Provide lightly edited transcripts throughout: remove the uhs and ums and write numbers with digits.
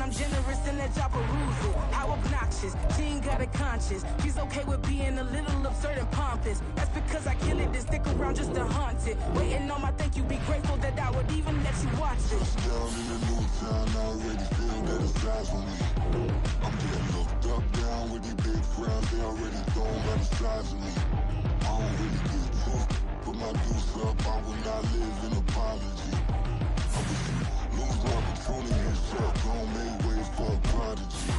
I'm generous and that y'all perusal. How obnoxious, she ain't got a conscience. She's okay with being a little absurd and pompous. That's because I kill it, then stick around just to haunt it. Waiting on my thank you, be grateful that I would even let you watch it. Down in the new town, I already feel that it's eyes on me. I'm getting looked up, down with these big frowns, they already throwing by the sides of me. I don't really give a fuck, put my deuce up, I will not live in apology. I wish you lose the opportunity, you suck, don't make way for a prodigy.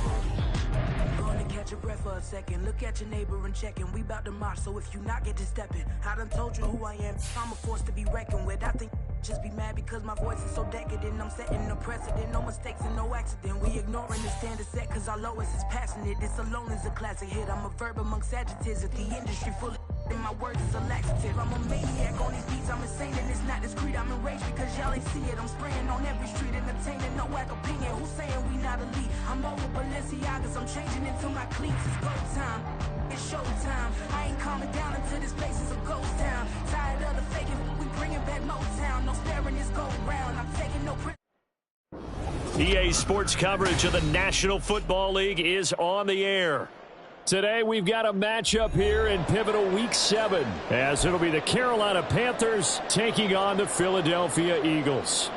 Gonna catch your breath for a second. Look at your neighbor and checking. We bout to march, so if you not get to stepping. I done told you who I am. I'm a force to be reckoned with. I think just be mad because my voice is so decadent. I'm setting a precedent. No mistakes and no accident. We ignoring the standard set cause our lowest is passionate. This alone is a classic hit. I'm a verb amongst adjectives. If the industry full of and my words is a laxative. I'm a maniac on these beats, I'm insane and it's not discreet. I'm enraged because y'all ain't see it. I'm spraying on every street, entertaining, no whack opinion. Who's saying we not elite? I'm over Balenciagas, I'm changing into my cleats. It's go time, it's show time. I ain't calming down until this place is a ghost town. Tired of the faking, we bringing back Motown. No sparing this go round, I'm taking no EA Sports coverage of the National Football League is on the air. Today we've got a matchup here in pivotal Week 7 as it'll be the Carolina Panthers taking on the Philadelphia Eagles.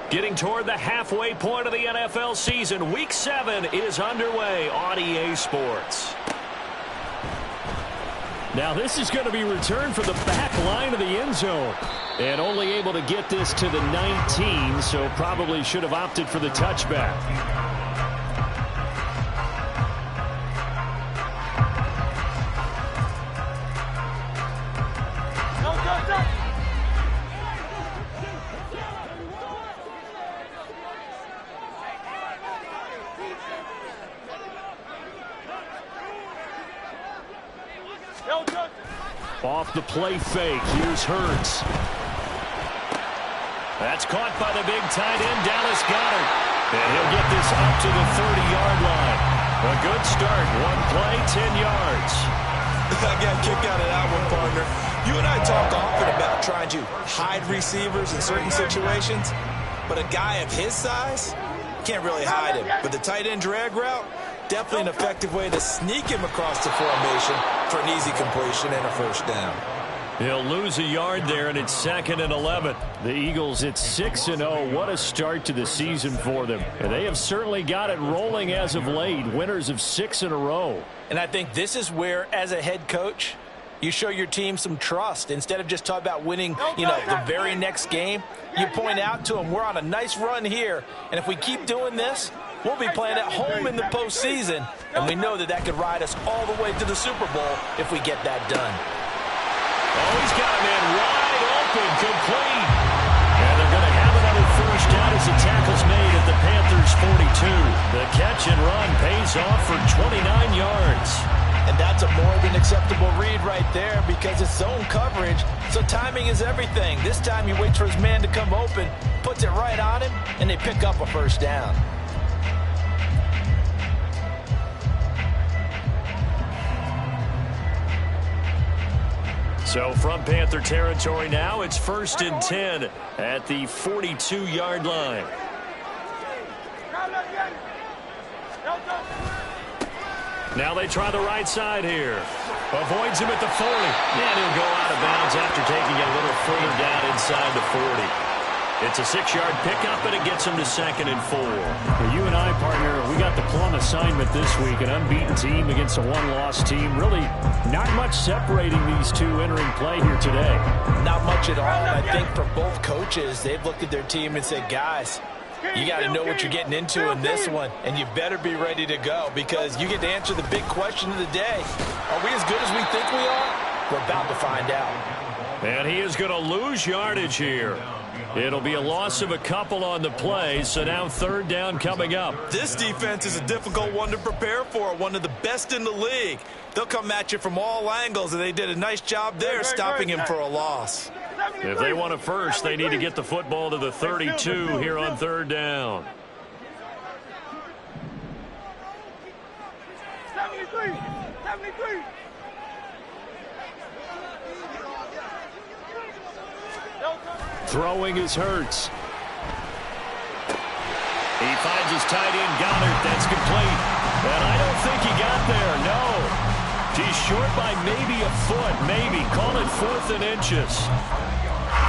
Getting toward the halfway point of the NFL season, Week 7 is underway on EA Sports. Now this is going to be returned from the back line of the end zone. And only able to get this to the 19, so probably should have opted for the touchback. Off the play fake, here's Hurts. That's caught by the big tight end, Dallas Goedert. And he'll get this up to the 30-yard line. A good start. One play, 10 yards. I got a kick out of that one, partner. You and I talk often about trying to hide receivers in certain situations, but a guy of his size can't really hide him. But the tight end drag route, definitely an effective way to sneak him across the formation for an easy completion and a first down. He'll lose a yard there, and it's 2nd and 11. The Eagles, it's 6-0. What a start to the season for them. And they have certainly got it rolling as of late. Winners of 6 in a row. And I think this is where, as a head coach, you show your team some trust. Instead of just talking about winning, the very next game, you point out to them, we're on a nice run here. And if we keep doing this, we'll be playing at home in the postseason. And we know that that could ride us all the way to the Super Bowl if we get that done. Oh, he's got him in wide open, complete. And they're going to have another first down as the tackle's made at the Panthers' 42. The catch and run pays off for 29 yards. And that's a more than acceptable read right there because it's zone coverage, so timing is everything. This time he waits for his man to come open, puts it right on him, and they pick up a first down. So from Panther territory now, it's 1st and 10 at the 42-yard line. Now they try the right side here. Avoids him at the 40. And he'll go out of bounds after taking it a little further down inside the 40. It's a 6-yard pickup, and it gets him to 2nd and 4. Well, you and I, partner, we got the plum assignment this week. An unbeaten team against a one-loss team. Really not much separating these two entering play here today. Not much at all. I think for both coaches, they've looked at their team and said, guys, you got to know what you're getting into in this one, and you better be ready to go because you get to answer the big question of the day. Are we as good as we think we are? We're about to find out. And he is going to lose yardage here. It'll be a loss of a couple on the play, so now 3rd down coming up. This defense is a difficult one to prepare for, one of the best in the league. They'll come at you from all angles, and they did a nice job there stopping him for a loss. If they want a first, they need to get the football to the 32 here on 3rd down. 73. Throwing is Hurts. He finds his tight end, Goddard. That's complete. And I don't think he got there, no. He's short by maybe a foot, maybe. Call it 4th and inches.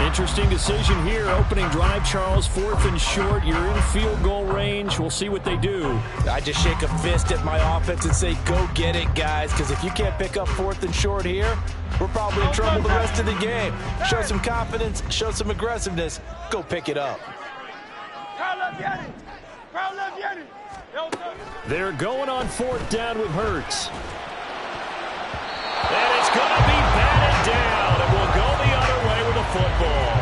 Interesting decision here. Opening drive, Charles. 4th and short. You're in field goal range. We'll see what they do. I just shake a fist at my offense and say, go get it, guys, because if you can't pick up 4th and short here, we're probably in trouble the rest of the game. Show some confidence, show some aggressiveness. Go pick it up. They're going on 4th down with Hurts. And it's going to be batted down. It will go the other way with the football.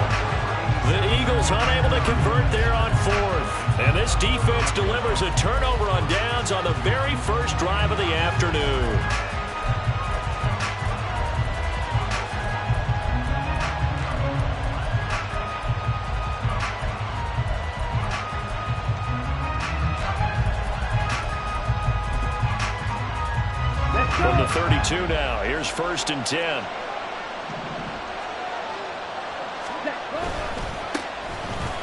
The Eagles unable to convert there on 4th. And this defense delivers a turnover on downs on the very first drive of the afternoon. From the 32 now, here's 1st and 10.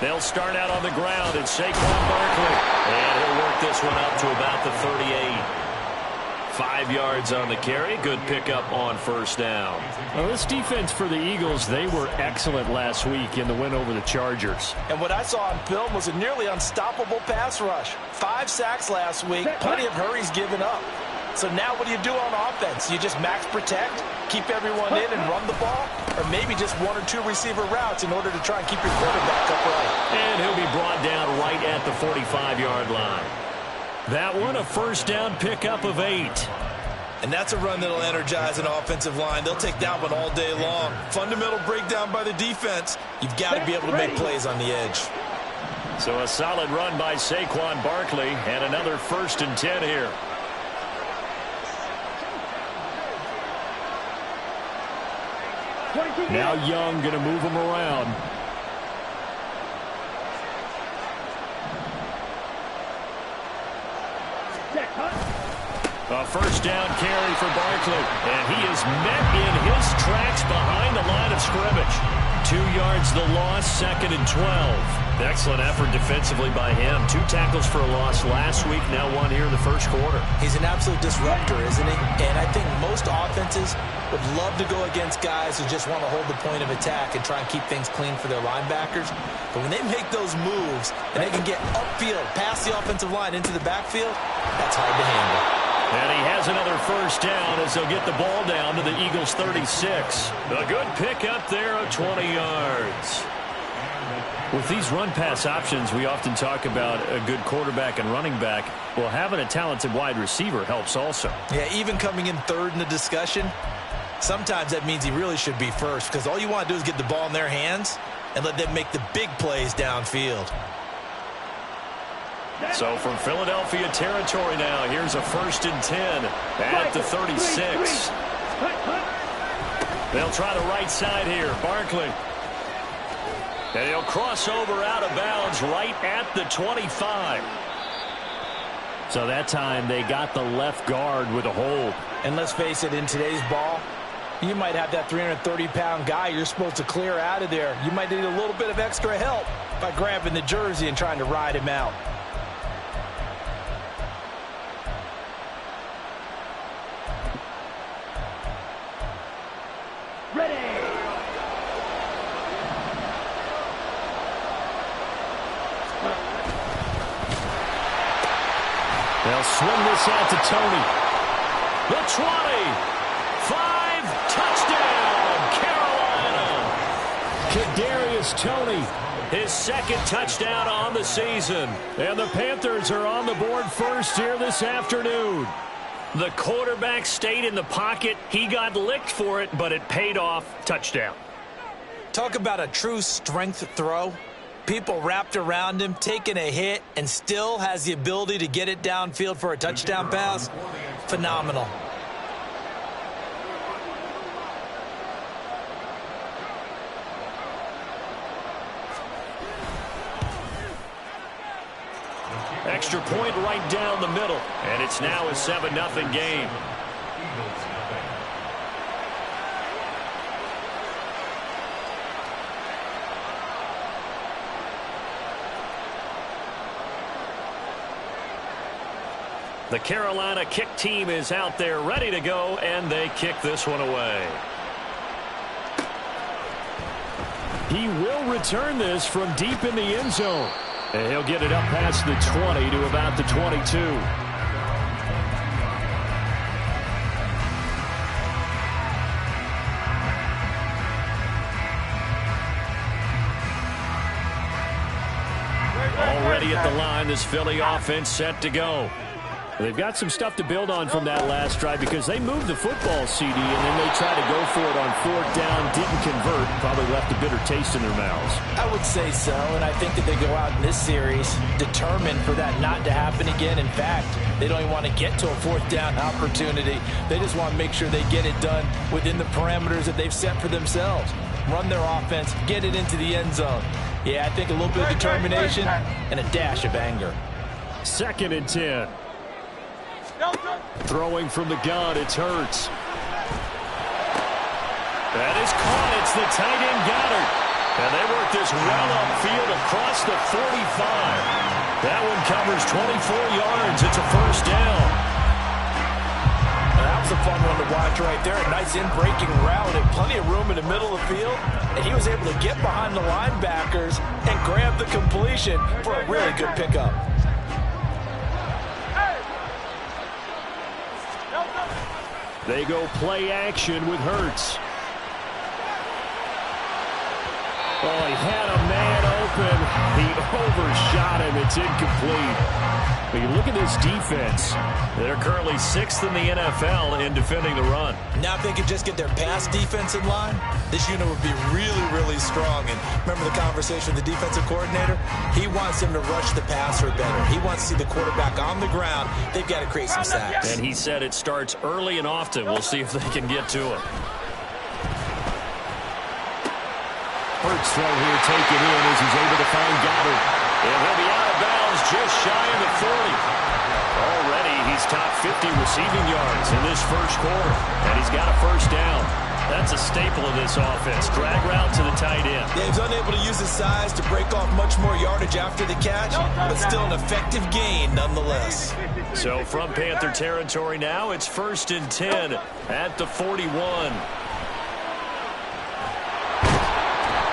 They'll start out on the ground. It's Saquon Barkley. And he'll work this one up to about the 38. 5 yards on the carry. Good pickup on 1st down. Well, this defense for the Eagles, they were excellent last week in the win over the Chargers. And what I saw on film was a nearly unstoppable pass rush. 5 sacks last week, plenty of hurries given up. So now what do you do on offense? You just max protect, keep everyone in and run the ball, or maybe just 1 or 2 receiver routes in order to try and keep your quarterback upright. And he'll be brought down right at the 45-yard line. That one a 1st down pickup of 8. And that's a run that'll energize an offensive line. They'll take that one all day long. Fundamental breakdown by the defense. You've got to be able to make plays on the edge. So a solid run by Saquon Barkley and another 1st and 10 here. Now Young going to move him around. A 1st down carry for Barkley. And he is met in his tracks behind the line of scrimmage. 2 yards the loss, 2nd and 12. Excellent effort defensively by him. 2 tackles for a loss last week, now 1 here in the 1st quarter. He's an absolute disruptor, isn't he? And I think most offenses would love to go against guys who just want to hold the point of attack and try and keep things clean for their linebackers. But when they make those moves and they can get upfield, past the offensive line into the backfield, that's hard to handle. And he has another 1st down as they'll get the ball down to the Eagles' 36. A good pickup there of 20 yards. With these run-pass options, we often talk about a good quarterback and running back. Well, having a talented wide receiver helps also. Yeah, even coming in 3rd in the discussion, sometimes that means he really should be 1st because all you want to do is get the ball in their hands and let them make the big plays downfield. So from Philadelphia territory now, here's a 1st and 10 at the 36. They'll try the right side here. Barkley. And he'll cross over out of bounds right at the 25. So that time they got the left guard with a hold. And let's face it, in today's ball, you might have that 330-pound guy you're supposed to clear out of there. You might need a little bit of extra help by grabbing the jersey and trying to ride him out. They'll swing this out to Tony. The 20. 5. Touchdown, Carolina. Kadarius Toney, his 2nd touchdown on the season. And the Panthers are on the board first here this afternoon. The quarterback stayed in the pocket. He got licked for it, but it paid off. Touchdown. Talk about a true strength throw. People wrapped around him, taking a hit, and still has the ability to get it downfield for a touchdown pass. Phenomenal. Extra point right down the middle, and it's now a 7-0 game. The Carolina kick team is out there ready to go, and they kick this one away. He will return this from deep in the end zone. And he'll get it up past the 20 to about the 22. Already at the line, this Philly offense set to go. They've got some stuff to build on from that last drive because they moved the football, CD, and then they tried to go for it on fourth down, didn't convert, probably left a bitter taste in their mouths. I would say so, and I think that they go out in this series determined for that not to happen again. In fact, they don't even want to get to a fourth down opportunity. They just want to make sure they get it done within the parameters that they've set for themselves. Run their offense, get it into the end zone. Yeah, I think a little bit of determination and a dash of anger. 2nd and 10. Throwing from the gun, it's Hurts. That is caught. It's the tight end Goddard. And they work this well upfield across the 45. That one covers 24 yards. It's a first down. That was a fun one to watch right there. A nice in-breaking route and plenty of room in the middle of the field. And he was able to get behind the linebackers and grab the completion for a really good pickup. They go play action with Hurts. Oh, he had a man open. He overshot him. It's incomplete. But you look at this defense. They're currently 6th in the NFL in defending the run. Now if they could just get their pass defense in line, this unit would be really, really strong. And remember the conversation with the defensive coordinator? He wants them to rush the passer better. He wants to see the quarterback on the ground. They've got to create some sacks. And he said it starts early and often. We'll see if they can get to it. Hurts throw here taken in as he's able to find Goddard. And he'll be out of bounds just shy of the 40. Already he's top 50 receiving yards in this first quarter. And he's got a first down. That's a staple of this offense. Drag route to the tight end. Yeah, he's unable to use his size to break off much more yardage after the catch, but still an effective gain nonetheless. So from Panther territory now, it's 1st and 10 at the 41.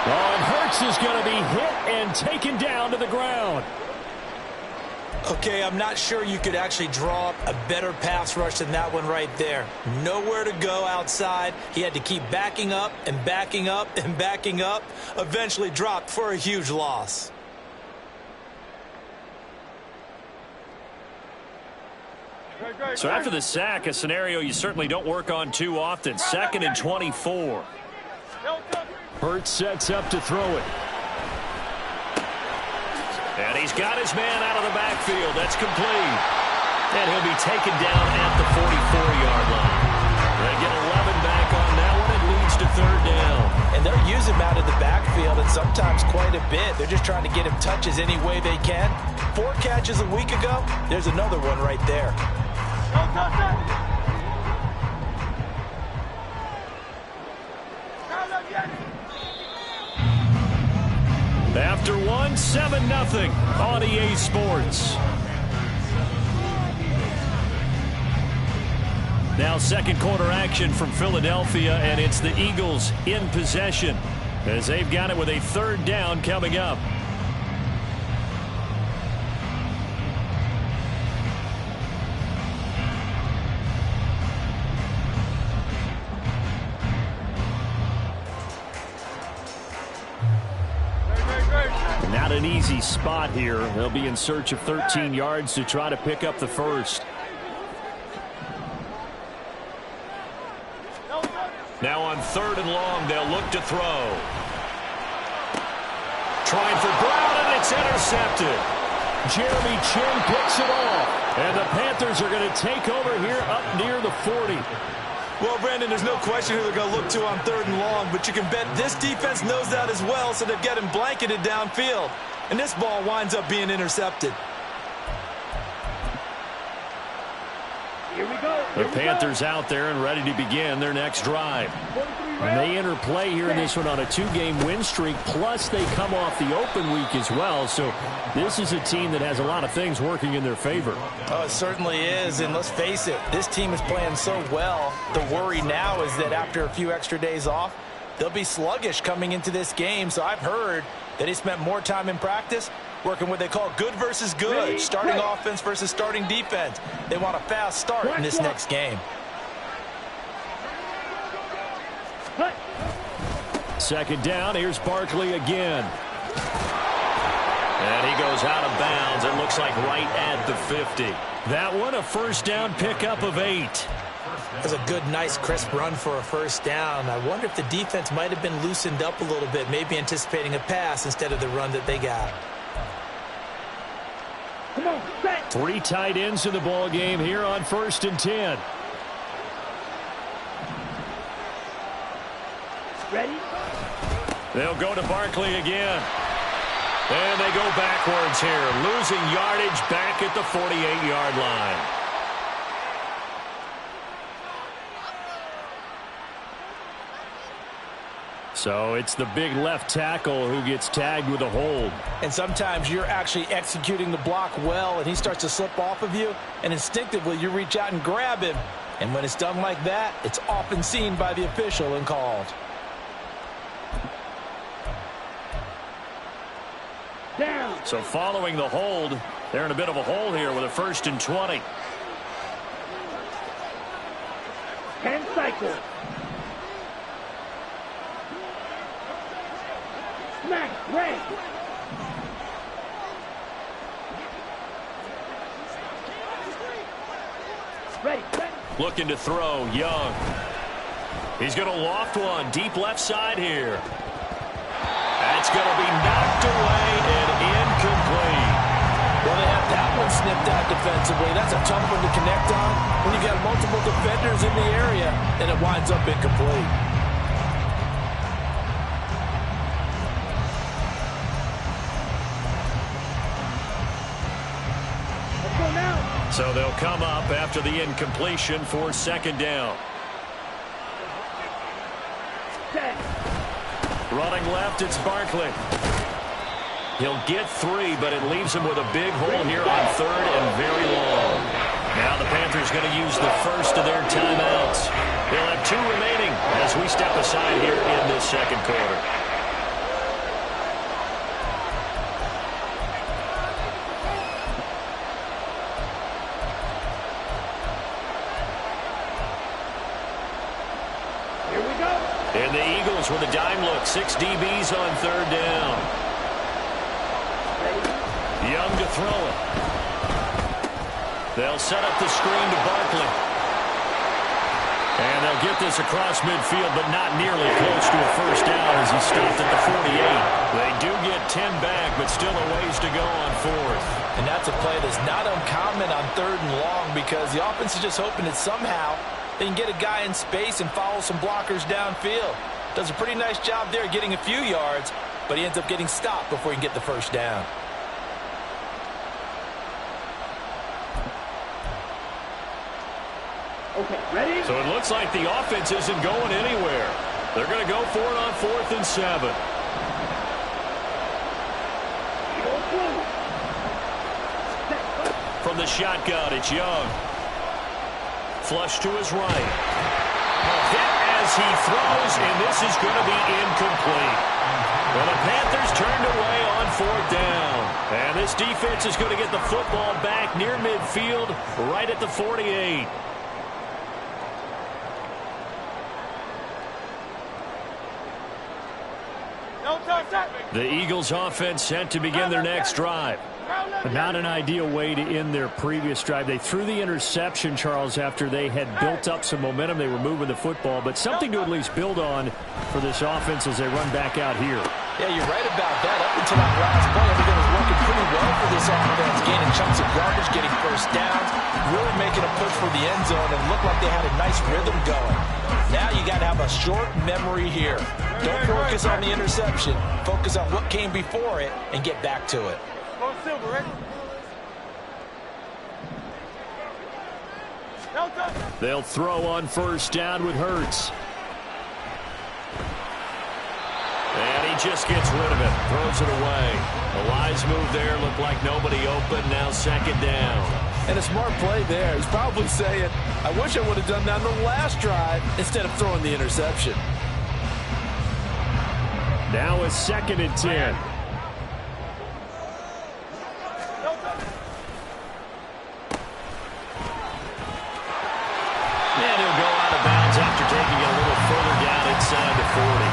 Oh, and Hurts is going to be hit and taken down to the ground. Okay, I'm not sure you could actually draw up a better pass rush than that one right there. Nowhere to go outside. He had to keep backing up and backing up and backing up. Eventually dropped for a huge loss. So after the sack, a scenario you certainly don't work on too often. 2nd and 24. Hurts sets up to throw it. And he's got his man out of the backfield. That's complete. And he'll be taken down at the 44-yard line. They get 11 back on that one. It leads to 3rd down. And they're using him out of the backfield, and sometimes quite a bit. They're just trying to get him touches any way they can. 4 catches a week ago. There's another one right there. After one, 7-0 on EA Sports. Now 2nd quarter action from Philadelphia, and it's the Eagles in possession as they've got it with a 3rd down coming up. Not an easy spot here. They'll be in search of 13 yards to try to pick up the first. Now on 3rd and long, they'll look to throw. Trying for Brown, and it's intercepted. Jeremy Chinn picks it off. And the Panthers are going to take over here up near the 40. Well, Brandon, there's no question who they're going to look to on 3rd and long, but you can bet this defense knows that as well, so they've got him blanketed downfield. And this ball winds up being intercepted. Here we go. The Panthers out there and ready to begin their next drive. And they enter play here in this one on a 2-game win streak, plus they come off the open week as well. So this is a team that has a lot of things working in their favor. Oh, it certainly is, and let's face it, this team is playing so well. The worry now is that after a few extra days off, they'll be sluggish coming into this game. So I've heard that he spent more time in practice working what they call good versus good, starting offense versus starting defense. They want a fast start in this next game. Second down, here's Barkley again. And he goes out of bounds. It looks like right at the 50. That one, a first down pickup of 8. That's a good, nice, crisp run for a first down. I wonder if the defense might have been loosened up a little bit, maybe anticipating a pass instead of the run that they got. 3 tight ends in the ball game here on 1st and 10. Ready? They'll go to Barkley again. And they go backwards here, losing yardage back at the 48-yard line. So it's the big left tackle who gets tagged with a hold. And sometimes you're actually executing the block well, and he starts to slip off of you, and instinctively you reach out and grab him. And when it's done like that, it's often seen by the official and called. Down. So following the hold, they're in a bit of a hole here with a 1st and 20. 10 cycles. Smack, break. Ready. Looking to throw, Young. He's going to loft one, deep left side here. That's going to be knocked away and incomplete. Well, they have that one snipped out defensively. That's a tough one to connect on when you've got multiple defenders in the area, and it winds up incomplete. So they'll come up after the incompletion for 2nd down. Running left, it's Barkley. He'll get 3, but it leaves him with a big hole here on 3rd and very long. Now the Panthers going to use the first of their timeouts. They'll have 2 remaining as we step aside here in this 2nd quarter. And the Eagles with a dime look. 6 DBs on 3rd down. Young to throw it. They'll set up the screen to Barkley. And they'll get this across midfield, but not nearly close to a first down as he stopped at the 48. They do get 10 back, but still a ways to go on 4th. And that's a play that's not uncommon on 3rd and long because the offense is just hoping that somehow they can get a guy in space and follow some blockers downfield. Does a pretty nice job there getting a few yards, but he ends up getting stopped before he can get the first down. Okay, ready? So it looks like the offense isn't going anywhere. They're going to go for it on 4th and 7. From the shotgun, it's Young. Flush to his right. Hit as he throws, and this is going to be incomplete. Well, the Panthers turned away on 4th down. And this defense is going to get the football back near midfield, right at the 48. The Eagles offense set to begin their next drive. But not an ideal way to end their previous drive. They threw the interception, Charles, after they had built up some momentum. They were moving the football, but something to at least build on for this offense as they run back out here. Yeah, you're right about that. Up until that last play, everything was working pretty well for this offense, gaining chunks of yardage, getting first downs, really making a push for the end zone, and looked like they had a nice rhythm going. Now you got to have a short memory here. Don't focus on the interception. Focus on what came before it and get back to it. Silver, ready? No, They'll throw on first down with Hurts. And he just gets rid of it. Throws it away. A wise move there. Looked like nobody open. Now second down. And a smart play there. He's probably saying, I wish I would have done that on the last drive instead of throwing the interception. Now a 2nd and 10. And he'll go out of bounds after taking it a little further down inside the 40.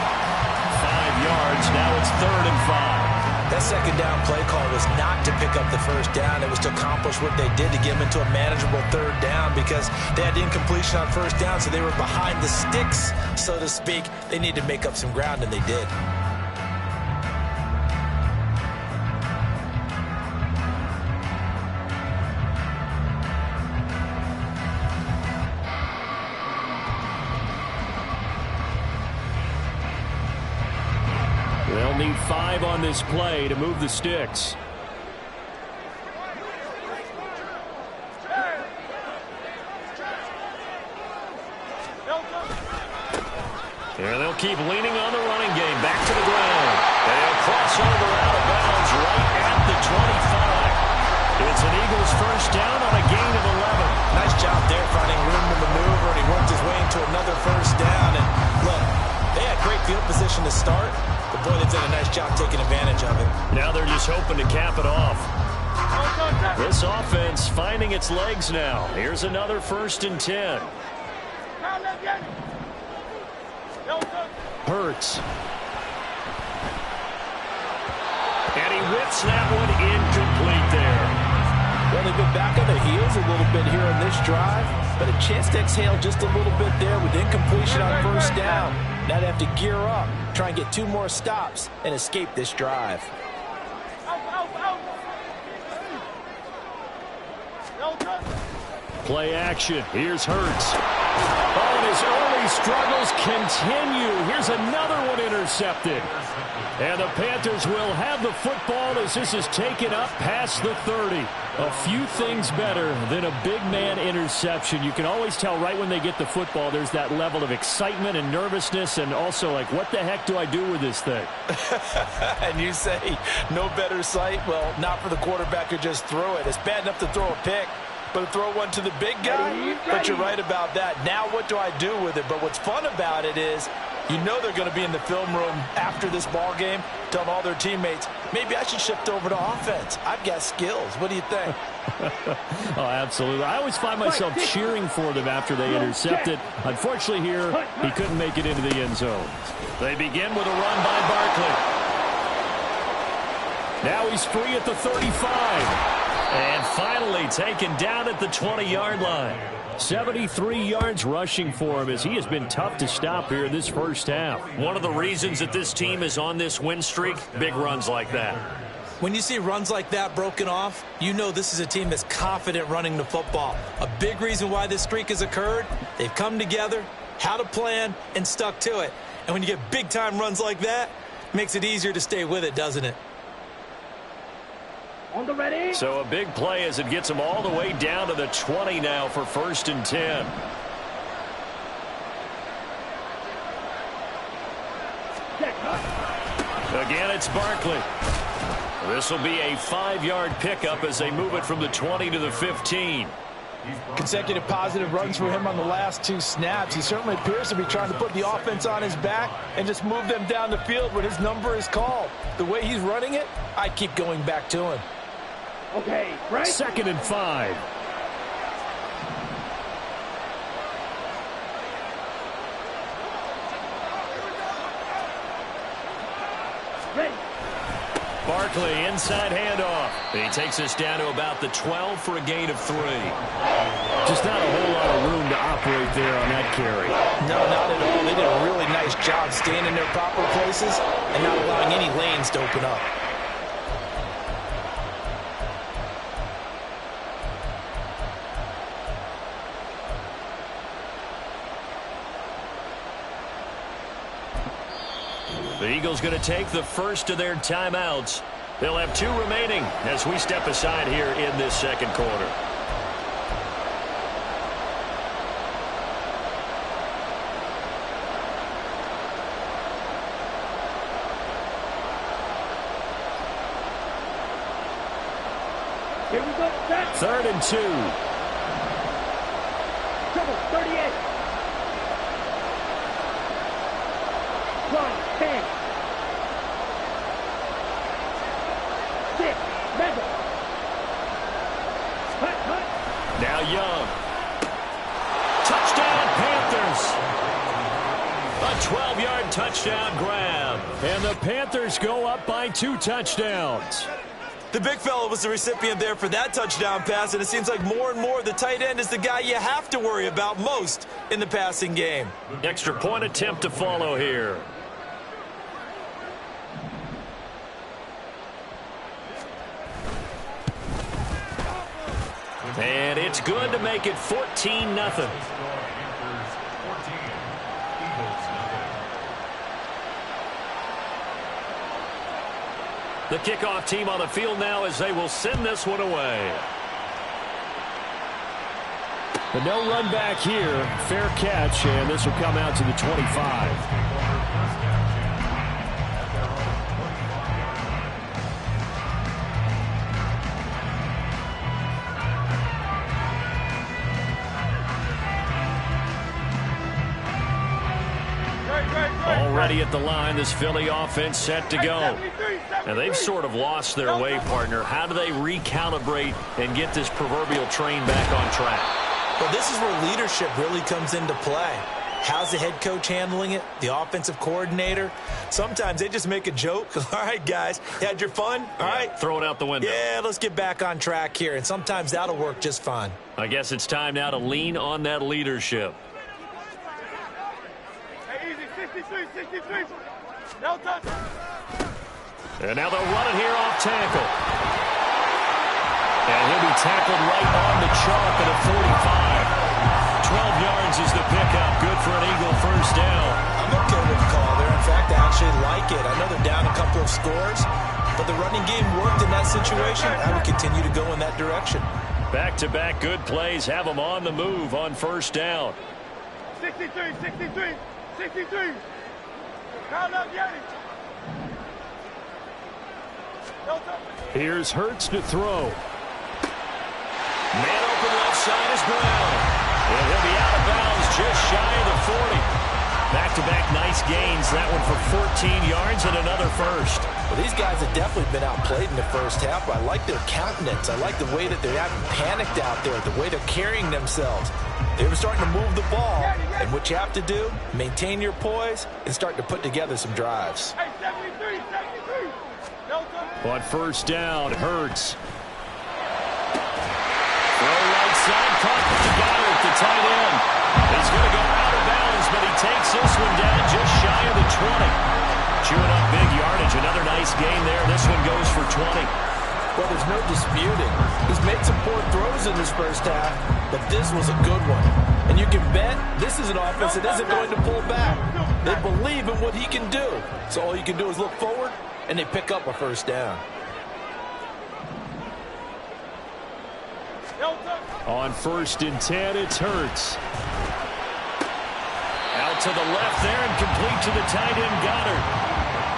5 yards. Now it's 3rd and 5. That second down play call was not to pick up the first down. It was to accomplish what they did to get them into a manageable 3rd down because they had incompletion on first down, so they were behind the sticks, so to speak. They needed to make up some ground, and they did. They'll need 5 on this play to move the sticks. And they'll keep leaning on the running game. Back to the ground. They'll cross over out of bounds right at the 25. It's an Eagles first down on a gain of 11. Nice job there finding room to maneuver, and he worked his way into another first down. And look, they had great field position to start, but boy, they did a nice job taking advantage of it. Now they're just hoping to cap it off. This offense finding its legs now. Here's another 1st and 10. Hurts. And he whips that one incomplete there. Well, they've been back on their heels a little bit here on this drive, but a chance to exhale just a little bit there with incompletion on first down. Now they have to gear up, try and get 2 more stops, and escape this drive. Play action. Here's Hurts. Oh, and his early struggles continue. Here's another one intercepted. And the Panthers will have the football as this is taken up past the 30. A few things better than a big man interception. You can always tell right when they get the football, there's that level of excitement and nervousness, and also like, what the heck do I do with this thing? And you say, no better sight? Well, not for the quarterback who just threw it. It's bad enough to throw a pick, but to throw one to the big guy? But you're right about that. Now what do I do with it? But what's fun about it is, you know they're going to be in the film room after this ball game, telling all their teammates, maybe I should shift over to offense. I've got skills. What do you think? Oh, absolutely. I always find myself cheering for them after they intercept it. Unfortunately here, he couldn't make it into the end zone. They begin with a run by Barkley. Now he's free at the 35. And finally taken down at the 20-yard line. 73 yards rushing for him as he has been tough to stop here in this first half. One of the reasons that this team is on this win streak, big runs like that. When you see runs like that broken off, you know this is a team that's confident running the football. A big reason why this streak has occurred, they've come together, had a plan, and stuck to it. And when you get big-time runs like that, it makes it easier to stay with it, doesn't it? On the ready. So a big play as it gets them all the way down to the 20 now for 1st and 10. Again, it's Barkley. This will be a 5-yard pickup as they move it from the 20 to the 15. Consecutive positive runs for him on the last 2 snaps. He certainly appears to be trying to put the offense on his back and just move them down the field when his number is called. The way he's running it, I keep going back to him. Okay, right. 2nd and 5. Ready. Barkley, inside handoff. He takes us down to about the 12 for a gain of 3. Just not a whole lot of room to operate there on that carry. No, not at all. They did a really nice job staying in their proper places and not allowing any lanes to open up. The Eagles going to take the first of their timeouts. They'll have 2 remaining as we step aside here in this second quarter. Here we go. Set. 3rd and 2. Trouble. 38. One. 10. 6. Mega. Hut. Now Young. Touchdown, Panthers. A 12-yard touchdown grab. And the Panthers go up by 2 touchdowns. The big fella was the recipient there for that touchdown pass, and it seems like more and more the tight end is the guy you have to worry about most in the passing game. Extra point attempt to follow here. And it's good to make it 14-0. The kickoff team on the field now as they will send this one away. But no run back here. Fair catch, and this will come out to the 25. Already at the line, this Philly offense set to go. And they've sort of lost their way, partner. How do they recalibrate and get this proverbial train back on track? Well, this is where leadership really comes into play. How's the head coach handling it? The offensive coordinator? Sometimes they just make a joke. All right, guys, you had your fun? All right. Throw it out the window. Yeah, let's get back on track here. And sometimes that'll work just fine. I guess it's time now to lean on that leadership. No touch. And now they'll run it here off tackle. And he'll be tackled right on the chalk at a 45. 12 yards is the pickup. Good for an Eagle first down. I'm okay with the call there. In fact, I actually like it. I know they're down a couple of scores, but the running game worked in that situation. I would continue to go in that direction. Back-to-back good plays have them on the move on first down. 63. Count up, Yanni. Here's Hurts to throw. Man open left side is Brown. And he'll be out of bounds just shy of the 40. Back-to-back nice gains. That one for 14 yards and another first. Well, these guys have definitely been outplayed in the first half. I like their countenance. I like the way that they haven't panicked out there, the way they're carrying themselves. They were starting to move the ball. And what you have to do, maintain your poise and start to put together some drives. Hey, 73. On first down, Hurts. Throw right side, caught to Goddard, the tight end. He's going to go out of bounds, but he takes this one down just shy of the 20. Chewing up big yardage. Another nice gain there. This one goes for 20. Well, there's no disputing. He's made some poor throws in this first half, but this was a good one. And you can bet this is an offense that isn't going to pull back. They believe in what he can do. So all you can do is look forward, and they pick up a first down. On first and 10, it's Hurts. Out to the left there and complete to the tight end, Goddard.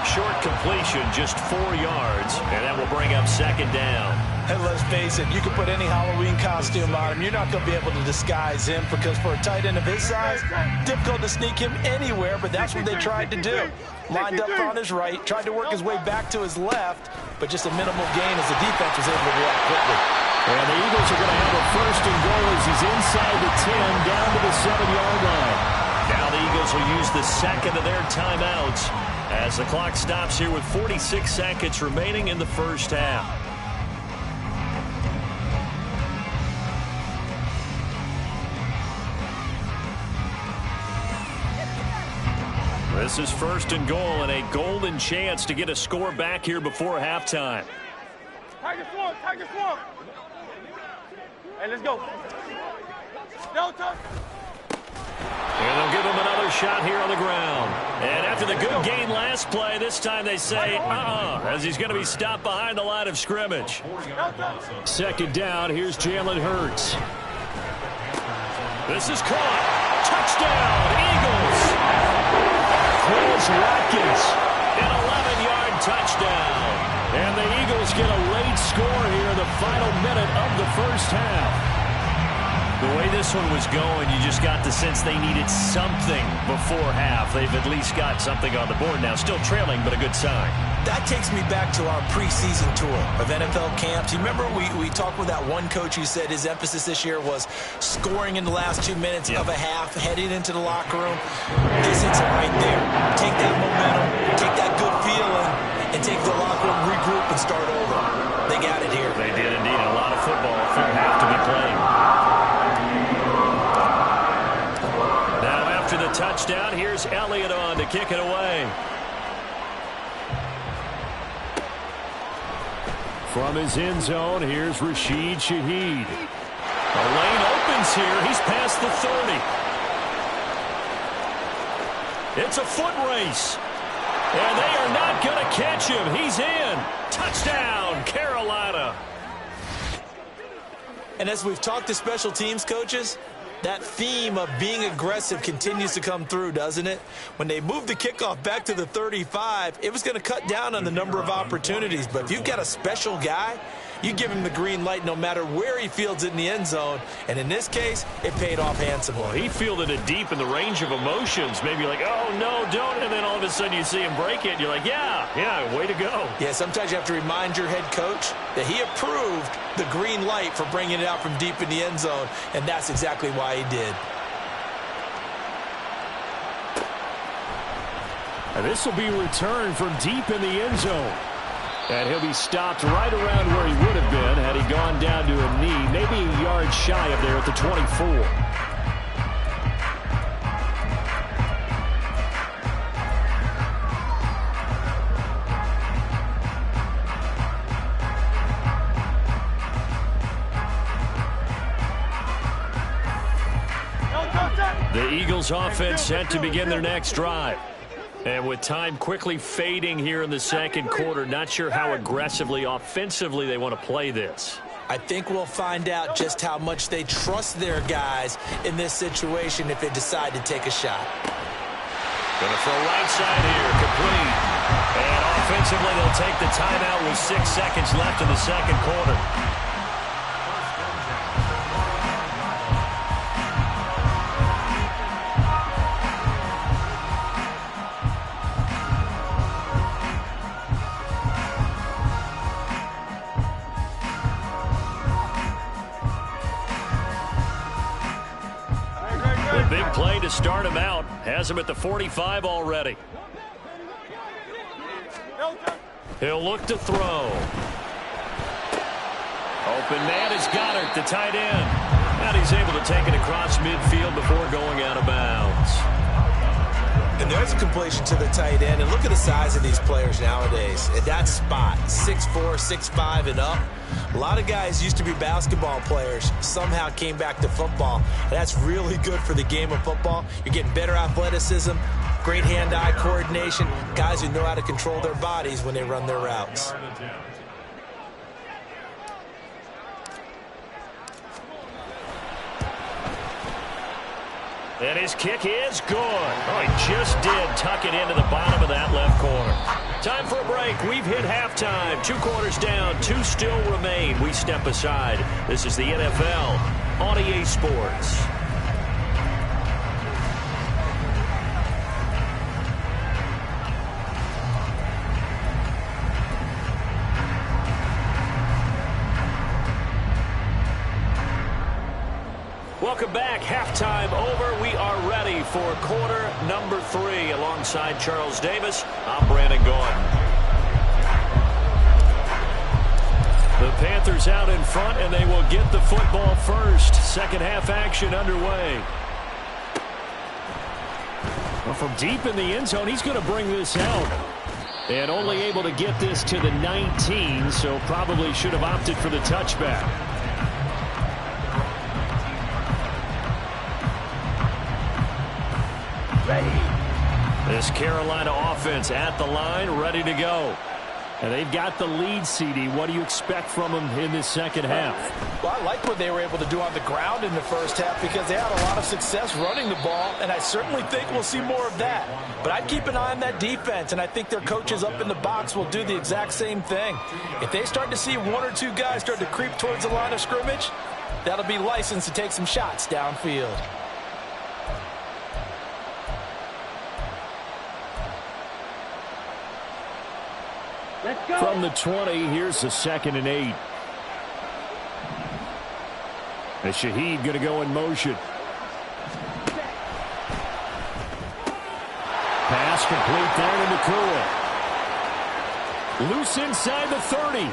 Short completion, just 4 yards, and that will bring up second down. And let's face it, you can put any Halloween costume on him. You're not going to be able to disguise him because for a tight end of his size, difficult to sneak him anywhere, but that's what they tried to do. Lined up on his right, tried to work his way back to his left, but just a minimal gain as the defense was able to react quickly. And the Eagles are going to have a first and goal as he's inside the 10, down to the 7-yard line. Now the Eagles will use the second of their timeouts as the clock stops here with 46 seconds remaining in the first half. This is first and goal and a golden chance to get a score back here before halftime. Tiger Swarm. Hey, let's go. No touch. And they'll give him another shot here on the ground. And after the good gain last play, this time they say, as he's going to be stopped behind the line of scrimmage. Second down, here's Jalen Hurts. This is caught. Touchdown, Eagles. Quez Watkins, an 11-yard touchdown. And the Eagles get a late score here in the final minute of the first half. The way this one was going, you just got the sense they needed something before half. They've at least got something on the board now. Still trailing, but a good sign. That takes me back to our preseason tour of NFL camps. You remember we talked with that one coach who said his emphasis this year was scoring in the last 2 minutes of a half, heading into the locker room. This hits it right there. Take that momentum, take that good feeling, and take the locker room, regroup, and start over. They got it here. They did indeed. A lot of football, full half to be played. After the touchdown, here's Elliott on to kick it away. From his end zone, here's Rashid Shaheed. The lane opens here. He's past the 30. It's a foot race. And they are not going to catch him. He's in. Touchdown, Carolina. And as we've talked to special teams coaches, that theme of being aggressive continues to come through, doesn't it? When they moved the kickoff back to the 35, it was going to cut down on the number of opportunities. But if you've got a special guy, you give him the green light no matter where he fields it in the end zone. And in this case, it paid off handsomely. Well, he fielded it deep in the range of emotions. Maybe like, oh, no, don't. And then all of a sudden you see him break it. And you're like, yeah, way to go. Yeah, sometimes you have to remind your head coach that he approved the green light for bringing it out from deep in the end zone. And that's exactly why he did. And this will be returned from deep in the end zone. And he'll be stopped right around where he would have been had he gone down to a knee, maybe a yard shy of there at the 24. The Eagles offense set to begin their next drive. And with time quickly fading here in the second quarter, not sure how aggressively, offensively they want to play this. I think we'll find out just how much they trust their guys in this situation if they decide to take a shot. Going to throw right side here, complete. And offensively, they'll take the timeout with 6 seconds left in the second quarter. Big play to start him out. Has him at the 45 already. He'll look to throw. Open man is Goddard, the tight end. And he's able to take it across midfield before going out of bounds. And there's a completion to the tight end. And look at the size of these players nowadays. At that spot, 6'4", 6'5", and up. A lot of guys used to be basketball players, somehow came back to football. And that's really good for the game of football. You're getting better athleticism, great hand-eye coordination, guys who know how to control their bodies when they run their routes. And his kick is good. Oh, he just did tuck it into the bottom of that left corner. Time for a break. We've hit halftime. 2 quarters down, 2 still remain. We step aside. This is the NFL on EA Sports. Welcome back. Halftime over. We are ready for quarter number 3. Alongside Charles Davis, I'm Brandon Gaudin. The Panthers out in front, and they will get the football first. Second half action underway. Well, from deep in the end zone, he's going to bring this out. And only able to get this to the 19, so probably should have opted for the touchback. This Carolina offense at the line, ready to go. And they've got the lead, CD. What do you expect from them in this second half? Well, I like what they were able to do on the ground in the first half because they had a lot of success running the ball, and I certainly think we'll see more of that. But I'd keep an eye on that defense, and I think their coaches up in the box will do the exact same thing. If they start to see one or two guys start to creep towards the line of scrimmage, that'll be licensed to take some shots downfield. From the 20, here's the 2nd and 8. And Shaheed going to go in motion. Pass complete there to Nakua. Loose inside the 30.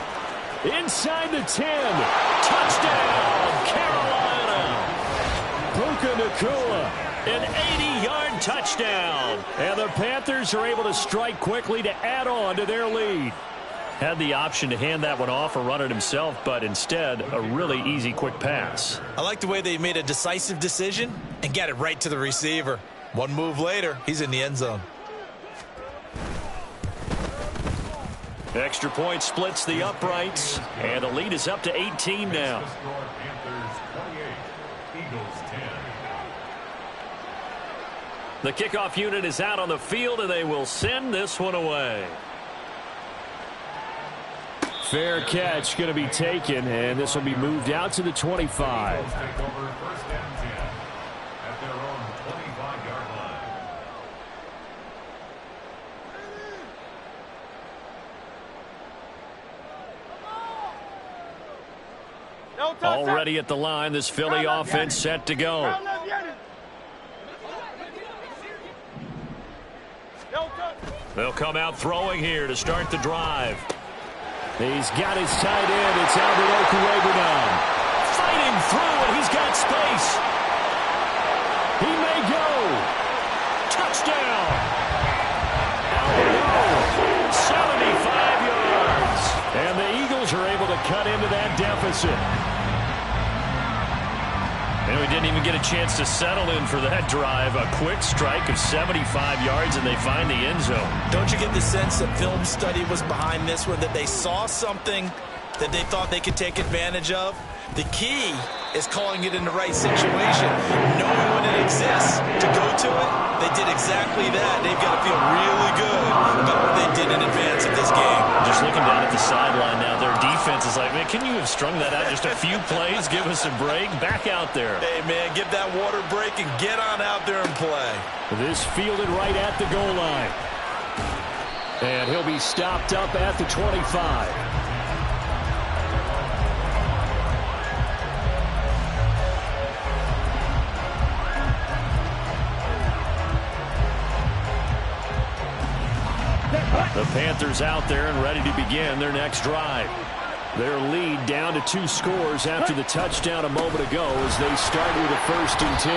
Inside the 10. Touchdown, Carolina. Puka Nakua. An 80-yard touchdown. And the Panthers are able to strike quickly to add on to their lead. Had the option to hand that one off or run it himself, but instead, a really easy, quick pass. I like the way they made a decisive decision and got it right to the receiver. One move later, he's in the end zone. Extra point splits the uprights, and the lead is up to 18 now. The kickoff unit is out on the field, and they will send this one away. Fair catch going to be taken, and this will be moved out to the 25. Already at the line, this Philly offense set to go. They'll come out throwing here to start the drive. He's got his tight end. It's Albert Okuegbunam now. Fighting through, and he's got space. He may go. Touchdown. Albert, 75 yards. And the Eagles are able to cut into that deficit. And we didn't even get a chance to settle in for that drive. A quick strike of 75 yards, and they find the end zone. Don't you get the sense that film study was behind this one, that they saw something that they thought they could take advantage of? The key is calling it in the right situation, knowing when it exists to go to it. They did exactly that. They've got to feel really good about what they did in advance of this game. Just looking down at the sideline now, their defense is like, man, can you have strung that out just a few plays? Give us a break. Back out there. Hey, man, give that water break and get on out there and play. This fielded right at the goal line. And he'll be stopped up at the 25. The Panthers out there and ready to begin their next drive. Their lead down to 2 scores after the touchdown a moment ago as they start with a 1st and 10.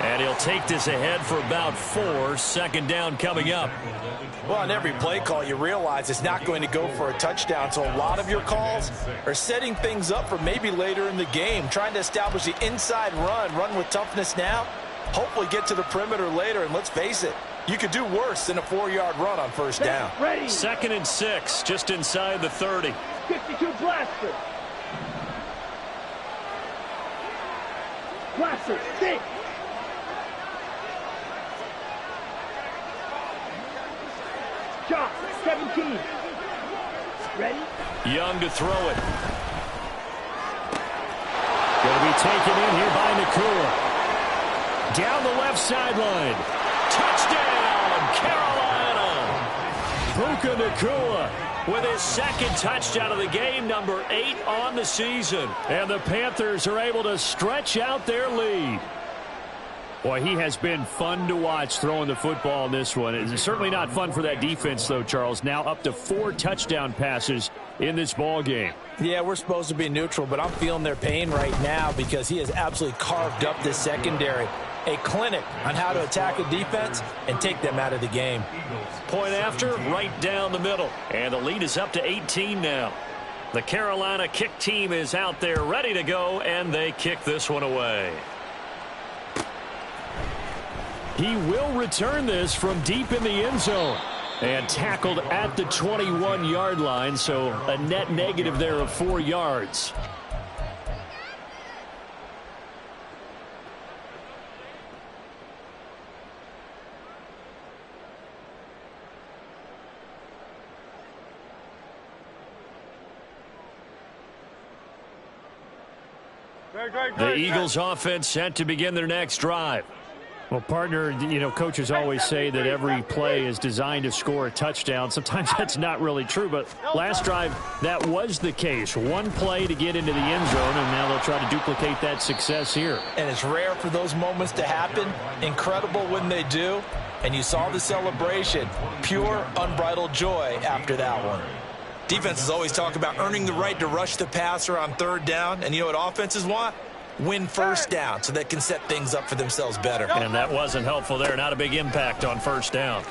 And he'll take this ahead for about 4. 2nd down coming up. Well, on every play call, you realize it's not going to go for a touchdown. So a lot of your calls are setting things up for maybe later in the game, trying to establish the inside run with toughness now, hopefully get to the perimeter later. And let's face it, you could do worse than a 4-yard run on 1st down. 2nd and 6, just inside the 30. 52 blaster. Blaster, stick. Shot, 17. Ready? Young to throw it. Going to be taken in here by Nakua. Down the left sideline. Touchdown, Carolina. Puka Nakua with his 2nd touchdown of the game, number 8 on the season. And the Panthers are able to stretch out their lead. Boy, he has been fun to watch throwing the football in this one. It's certainly not fun for that defense, though, Charles. Now up to 4 touchdown passes in this ball game. Yeah, we're supposed to be neutral, but I'm feeling their pain right now because he has absolutely carved up this secondary. A clinic on how to attack a defense and take them out of the game. Point after, right down the middle. And the lead is up to 18 now. The Carolina kick team is out there ready to go, and they kick this one away. He will return this from deep in the end zone. And tackled at the 21-yard line, so a net negative there of 4 yards. The Eagles offense set to begin their next drive. Well, partner, coaches always say that every play is designed to score a touchdown. Sometimes that's not really true, but last drive, that was the case. One play to get into the end zone, and now they'll try to duplicate that success here. And it's rare for those moments to happen. Incredible when they do. And you saw the celebration. Pure, unbridled joy after that one. Defenses always talk about earning the right to rush the passer on third down. And you know what offenses want? Win first down so they can set things up for themselves better. And that wasn't helpful there. Not a big impact on first down.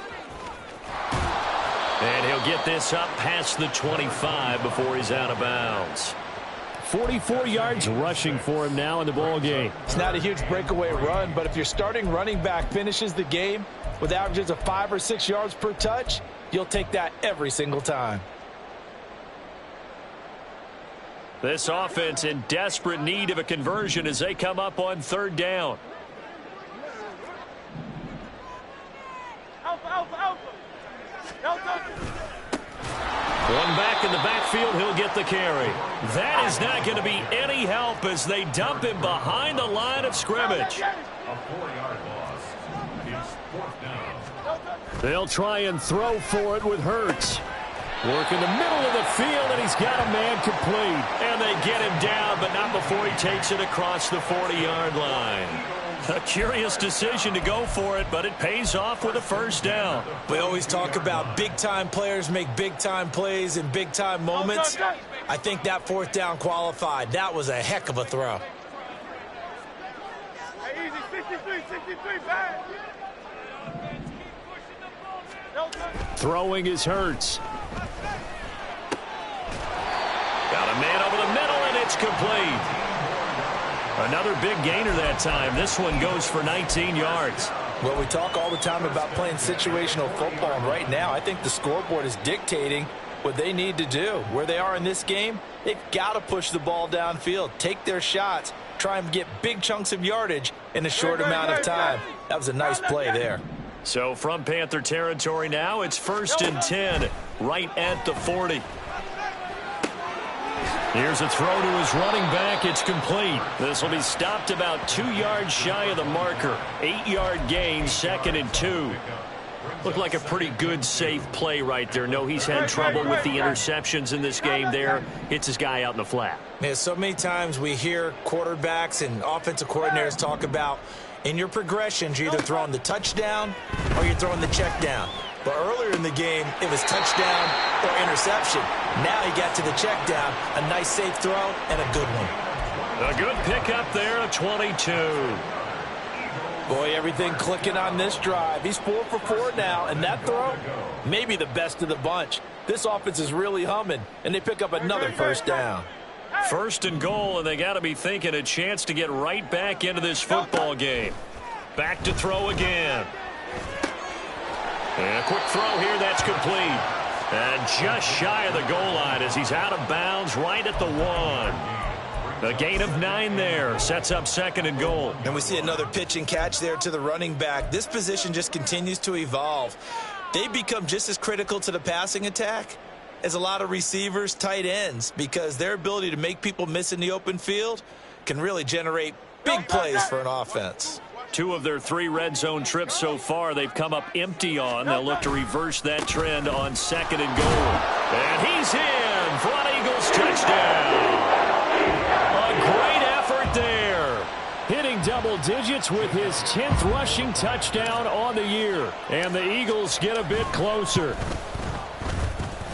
And he'll get this up past the 25 before he's out of bounds. 44 yards rushing for him now in the ball game. It's not a huge breakaway run, but if your starting running back finishes the game with averages of 5 or 6 yards per touch, you'll take that every single time. This offense in desperate need of a conversion as they come up on third down. One back in the backfield, he'll get the carry. That is not going to be any help as they dump him behind the line of scrimmage. They'll try and throw for it with Hurts. Work in the middle of the field, and he's got a man complete. And they get him down, but not before he takes it across the 40-yard line. A curious decision to go for it, but it pays off with a first down. We always talk about big-time players make big-time plays in big-time moments. I think that fourth down qualified. That was a heck of a throw. Hey, easy, 63, back. Throwing is Hurts. Got a man over the middle, and it's complete. Another big gainer that time. This one goes for 19 yards. Well, we talk all the time about playing situational football, and right now I think the scoreboard is dictating what they need to do. Where they are in this game, they've got to push the ball downfield, take their shots, try and get big chunks of yardage in a short amount of time. That was a nice play there. So from Panther territory now, it's 1st and 10, right at the 40. Here's a throw to his running back. It's complete. This will be stopped about 2 yards shy of the marker. 8-yard gain, 2nd and 2. Looked like a pretty good, safe play right there. No, he's had trouble with the interceptions in this game there. Hits his guy out in the flat. Yeah, so many times we hear quarterbacks and offensive coordinators talk about in your progressions, you're either throwing the touchdown or you're throwing the check down. But earlier in the game, it was touchdown or interception. Now he got to the check down. A nice safe throw and a good one. A good pickup there at 22. Boy, everything clicking on this drive. He's 4 for 4 now, and that throw, maybe the best of the bunch. This offense is really humming, and they pick up another first down. 1st and goal, and they got to be thinking a chance to get right back into this football game. Back to throw again. And a quick throw here, that's complete. And just shy of the goal line as he's out of bounds right at the 1. A gain of 9 there. Sets up 2nd and goal. And we see another pitch and catch there to the running back. This position just continues to evolve. They become just as critical to the passing attack as a lot of receivers, tight ends, because their ability to make people miss in the open field can really generate big plays for an offense. 2 of their 3 red zone trips so far they've come up empty on. They'll look to reverse that trend on 2nd and goal. And he's in for an Eagles touchdown. A great effort there. Hitting double digits with his 10th rushing touchdown on the year. And the Eagles get a bit closer.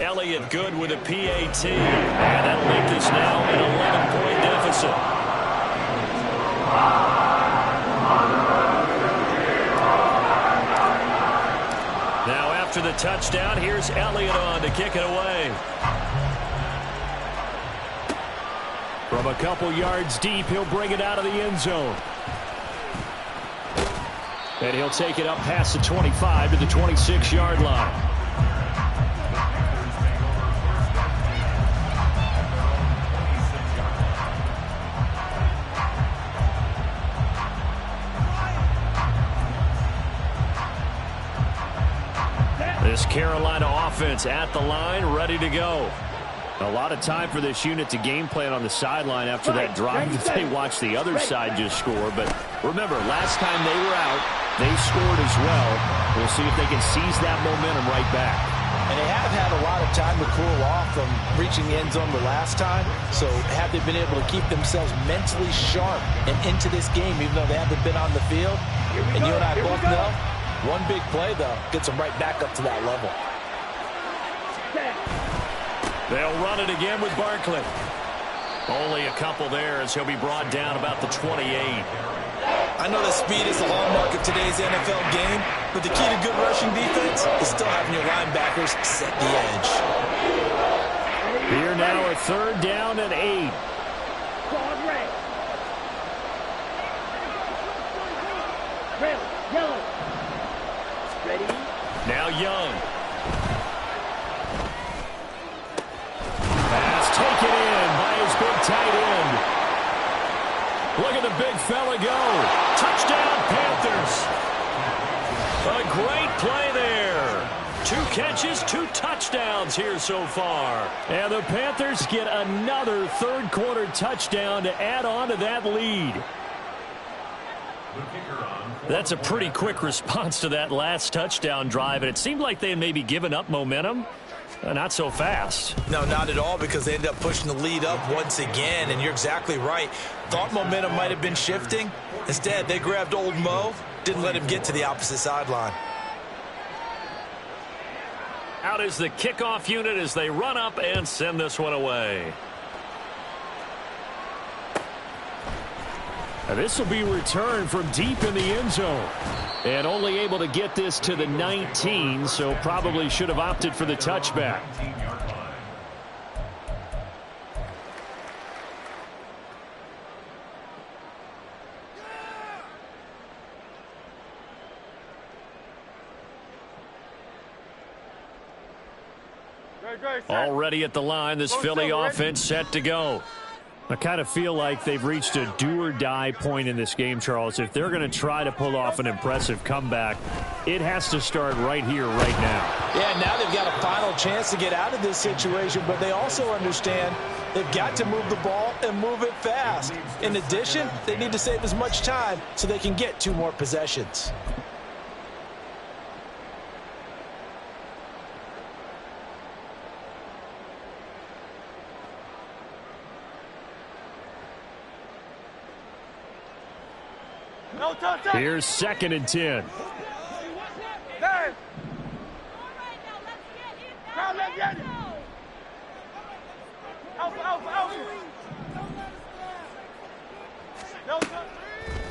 Elliott good with a PAT. And that'll make this now an 11-point deficit. Now after the touchdown, here's Elliott on to kick it away. From a couple yards deep, he'll bring it out of the end zone. And he'll take it up past the 25 to the 26-yard line. This Carolina offense at the line, ready to go. A lot of time for this unit to game plan on the sideline after that drive that they watched the other side just score. But remember, last time they were out, they scored as well. We'll see if they can seize that momentum right back. And they have had a lot of time to cool off from reaching the end zone the last time. So have they been able to keep themselves mentally sharp and into this game, even though they haven't been on the field? And you and I both know, one big play, though, gets them right back up to that level. They'll run it again with Barkley. Only a couple there as he'll be brought down about the 28. I know that speed is the hallmark of today's NFL game, but the key to good rushing defense is still having your linebackers set the edge. Here now a 3rd down and 8. Now Young. Pass taken in by his big tight end. Look at the big fella go. Touchdown, Panthers. A great play there. 2 catches, 2 touchdowns here so far. And the Panthers get another 3rd quarter touchdown to add on to that lead. That's a pretty quick response to that last touchdown drive, and it seemed like they had maybe given up momentum. Not so fast. No, not at all, because they ended up pushing the lead up once again, and you're exactly right. Thought momentum might have been shifting. Instead, they grabbed old Mo, didn't let him get to the opposite sideline. Out is the kickoff unit as they run up and send this one away. This will be returned from deep in the end zone. And only able to get this to the 19, so probably should have opted for the touchback. Already at the line, this Philly offense set to go. I kind of feel like they've reached a do-or-die point in this game, Charles. If they're going to try to pull off an impressive comeback, it has to start right here, right now. Yeah, now they've got a final chance to get out of this situation, but they also understand they've got to move the ball and move it fast. In addition, they need to save as much time so they can get 2 more possessions. Here's 2nd and 10.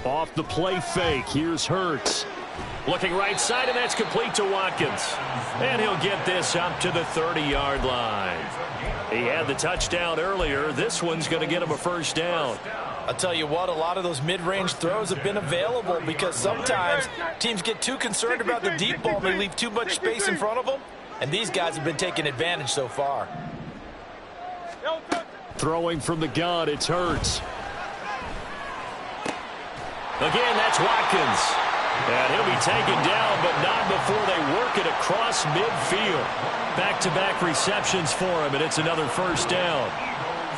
Off the play fake. Here's Hurts. Looking right side, and that's complete to Watkins. And he'll get this up to the 30-yard line. He had the touchdown earlier. This one's going to get him a 1st down. I'll tell you what, a lot of those mid-range throws have been available because sometimes teams get too concerned about the deep ball and they leave too much space in front of them. And these guys have been taking advantage so far. Throwing from the gun, it's Hurts. Again, that's Watkins. And he'll be taken down, but not before they work it across midfield. Back-to-back receptions for him, and it's another 1st down.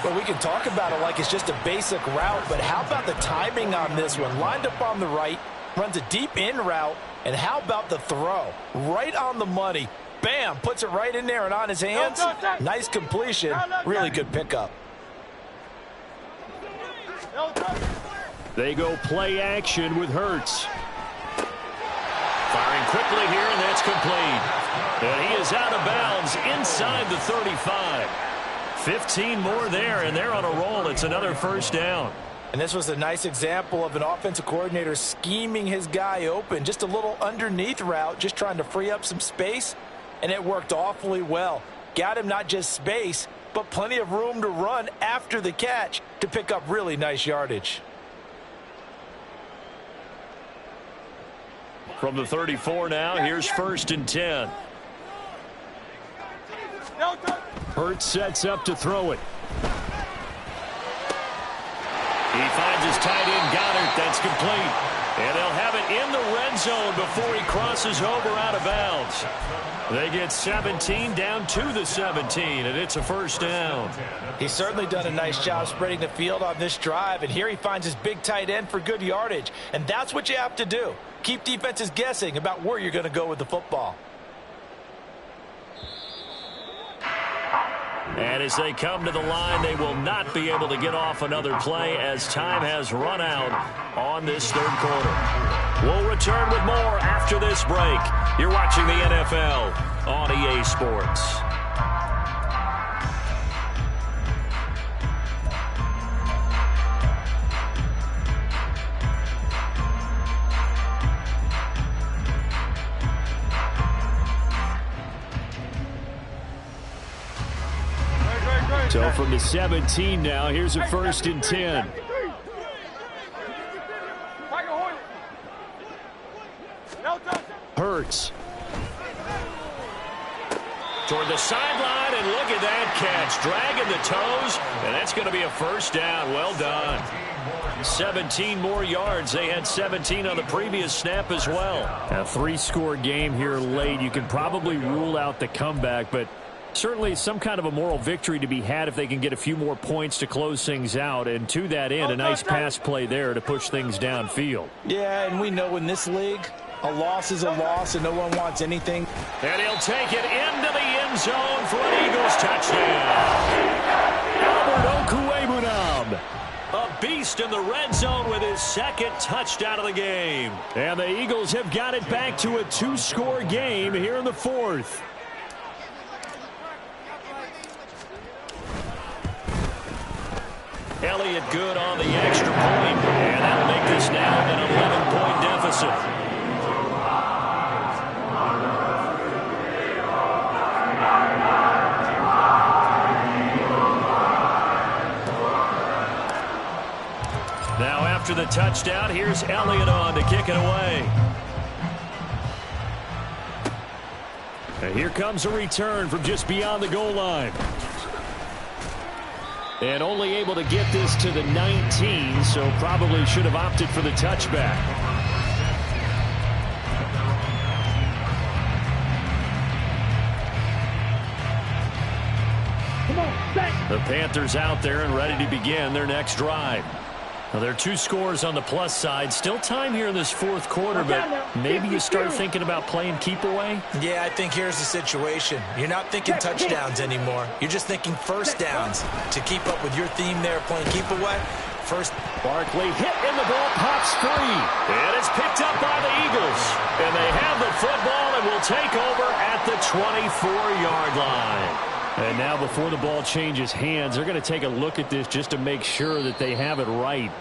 Well, we can talk about it like it's just a basic route, but how about the timing on this one? Lined up on the right, runs a deep in route, and how about the throw? Right on the money. Bam, puts it right in there and on his hands. Nice completion, really good pickup. They go play action with Hurts. Firing quickly here, and that's complete. And he is out of bounds inside the 35. 15 more there, and they're on a roll. It's another 1st down. And this was a nice example of an offensive coordinator scheming his guy open. Just a little underneath route, just trying to free up some space, and it worked awfully well. Got him not just space, but plenty of room to run after the catch to pick up really nice yardage. From the 34 now, here's 1st and 10. Hurts sets up to throw it. He finds his tight end, Goddard. That's complete. And they'll have it in the red zone before he crosses over out of bounds. They get 17 down to the 17, and it's a first down. He's certainly done a nice job spreading the field on this drive, and here he finds his big tight end for good yardage. And that's what you have to do. Keep defenses guessing about where you're going to go with the football. And as they come to the line, they will not be able to get off another play as time has run out on this third quarter. We'll return with more after this break. You're watching the NFL on EA Sports. So from the 17 now, here's a 1st and 10. Hurts. Toward the sideline, and look at that catch. Dragging the toes, and that's going to be a first down. Well done. 17 more yards. They had 17 on the previous snap as well. A 3-score game here late. You can probably rule out the comeback, but certainly some kind of a moral victory to be had if they can get a few more points to close things out. And to that end, a nice pass play there to push things downfield. Yeah, and we know in this league, a loss is a loss, and no one wants anything. And he'll take it into the end zone for an Eagles touchdown. Albert Okwuegbunam, a beast in the red zone with his 2nd touchdown of the game. And the Eagles have got it back to a 2-score game here in the 4th. Elliott good on the extra point, and that'll make this now an 11-point deficit. Now after the touchdown, here's Elliott on to kick it away. And here comes a return from just beyond the goal line. And only able to get this to the 19, so probably should have opted for the touchback. The Panthers out there and ready to begin their next drive. Now, there are 2 scores on the plus side. Still time here in this 4th quarter, but maybe you start thinking about playing keep away? Yeah, I think here's the situation. You're not thinking touchdowns anymore. You're just thinking first downs. To keep up with your theme there, playing keep away, first. Barkley hit and the ball pops free. And it's picked up by the Eagles. And they have the football and will take over at the 24-yard line. And now before the ball changes hands, they're going to take a look at this just to make sure that they have it right.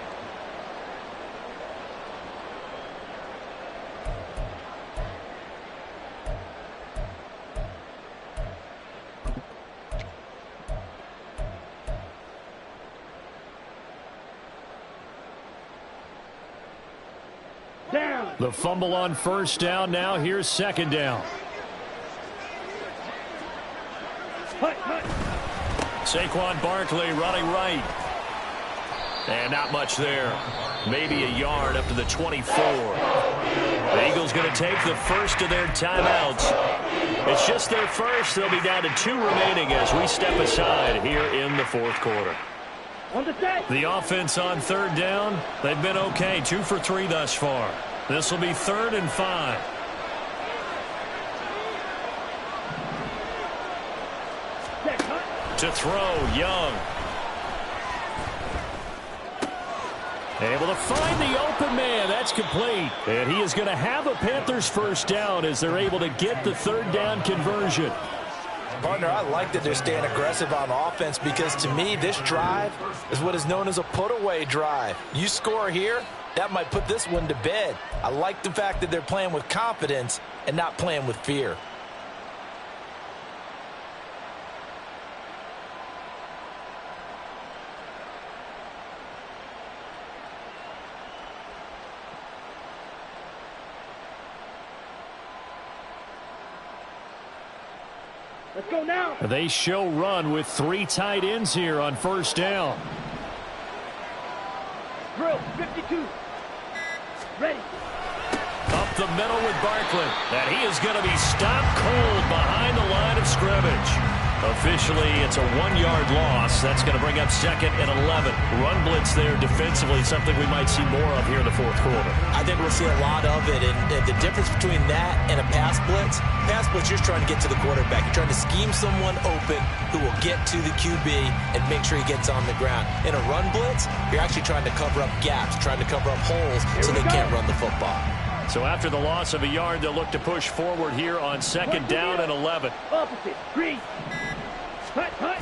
Down. The fumble on 1st down. Now here's 2nd down. Saquon Barkley running right. And not much there. Maybe a yard up to the 24. The Eagles going to take the first of their timeouts. It's just their first. They'll be down to 2 remaining as we step aside here in the 4th quarter. The offense on 3rd down, they've been okay. 2 for 3 thus far. This will be 3rd and 5. To throw, Young. Able to find the open man. That's complete. And he is going to have a Panthers first down as they're able to get the 3rd down conversion. Partner, I like that they're staying aggressive on offense because to me, this drive is what is known as a put-away drive. You score here, that might put this one to bed. I like the fact that they're playing with confidence and not playing with fear. Let's go now. They show run with 3 tight ends here on first down. Drill, 52. Ready. Up the middle with Barkley. And he is going to be stopped cold behind the line of scrimmage. Officially, it's a 1-yard loss. That's going to bring up 2nd and 11. Run blitz there defensively, something we might see more of here in the fourth quarter. I think we'll see a lot of it. And the difference between that and a pass blitz, you're trying to get to the quarterback. You're trying to scheme someone open who will get to the QB and make sure he gets on the ground. In a run blitz, you're actually trying to cover up gaps, trying to cover up holes so they can't run the football. So after the loss of a yard, they'll look to push forward here on 2nd down and 11. Opposite. Green. Hut, hut.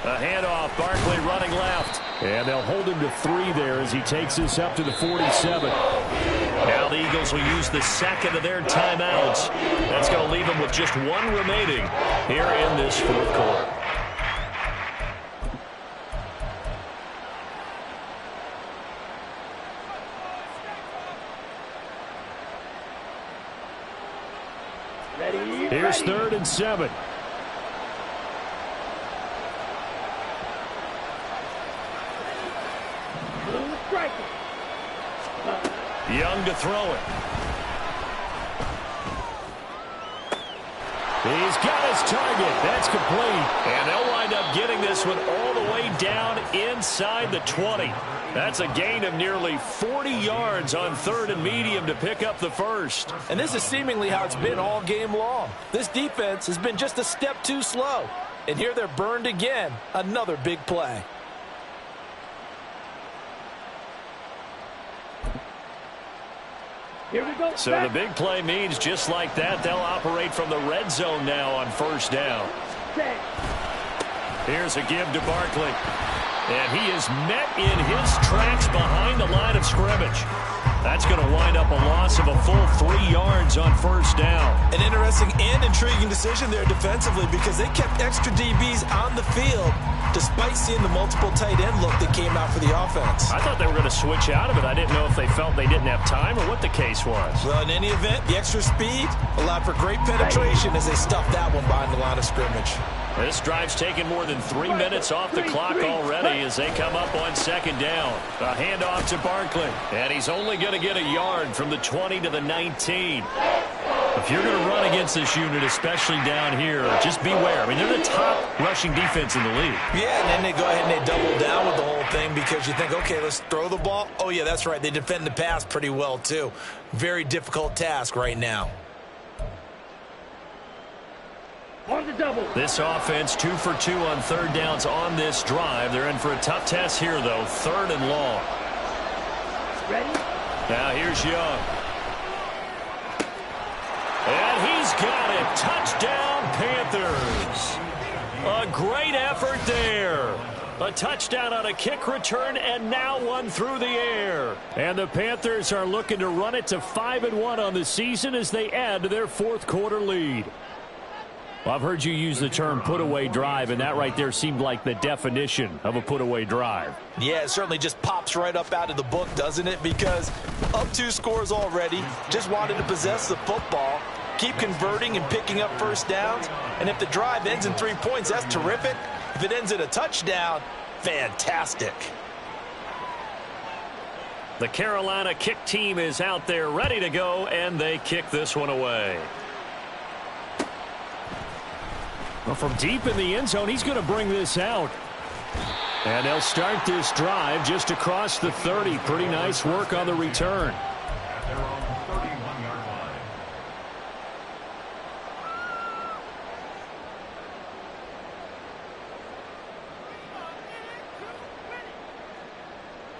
A handoff, Barkley running left. And they'll hold him to 3 there as he takes this up to the 47. Now the Eagles will use the 2nd of their timeouts. That's going to leave them with just 1 remaining here in this fourth quarter. Ready. Here's 3rd and 7. Young to throw it. He's got his target. That's complete. And they'll wind up getting this one all the way down inside the 20. That's a gain of nearly 40 yards on 3rd and medium to pick up the first. And this is seemingly how it's been all game long. This defense has been just a step too slow. And here they're burned again. Another big play. Here we go. So the big play means just like that, they'll operate from the red zone now on first down. Here's a give to Barkley. And he is met in his tracks behind the line of scrimmage. That's going to wind up a loss of a full 3 yards on first down. An interesting and intriguing decision there defensively because they kept extra DBs on the field despite seeing the multiple tight end look that came out for the offense. I thought they were going to switch out of it. I didn't know if they felt they didn't have time or what the case was. Well, in any event, the extra speed allowed for great penetration as they stuffed that one behind the line of scrimmage. This drive's taken more than 3 minutes off the clock already as they come up on 2nd down. A handoff to Barkley. And he's only going to get a yard from the 20 to the 19. If you're going to run against this unit, especially down here, just beware. I mean, they're the top rushing defense in the league. Yeah, and then they go ahead and they double down with the whole thing because you think, okay, let's throw the ball. Oh, yeah, that's right. They defend the pass pretty well, too. Very difficult task right now. On the double. This offense 2 for 2 on 3rd downs on this drive. They're in for a tough test here, though. 3rd and long. Ready? Now here's Young. And he's got it. Touchdown, Panthers. A great effort there. A touchdown on a kick return, and now one through the air. And the Panthers are looking to run it to 5-1 on the season as they add to their fourth quarter lead. Well, I've heard you use the term put-away drive, and that right there seemed like the definition of a put-away drive. Yeah, it certainly just pops right up out of the book, doesn't it? Because up 2 scores already, just wanted to possess the football, keep converting and picking up first downs. And if the drive ends in 3 points, that's terrific. If it ends in a touchdown, fantastic. The Carolina kick team is out there ready to go, and they kick this one away. Well, from deep in the end zone, he's going to bring this out. And they'll start this drive just across the 30. Pretty nice work on the return.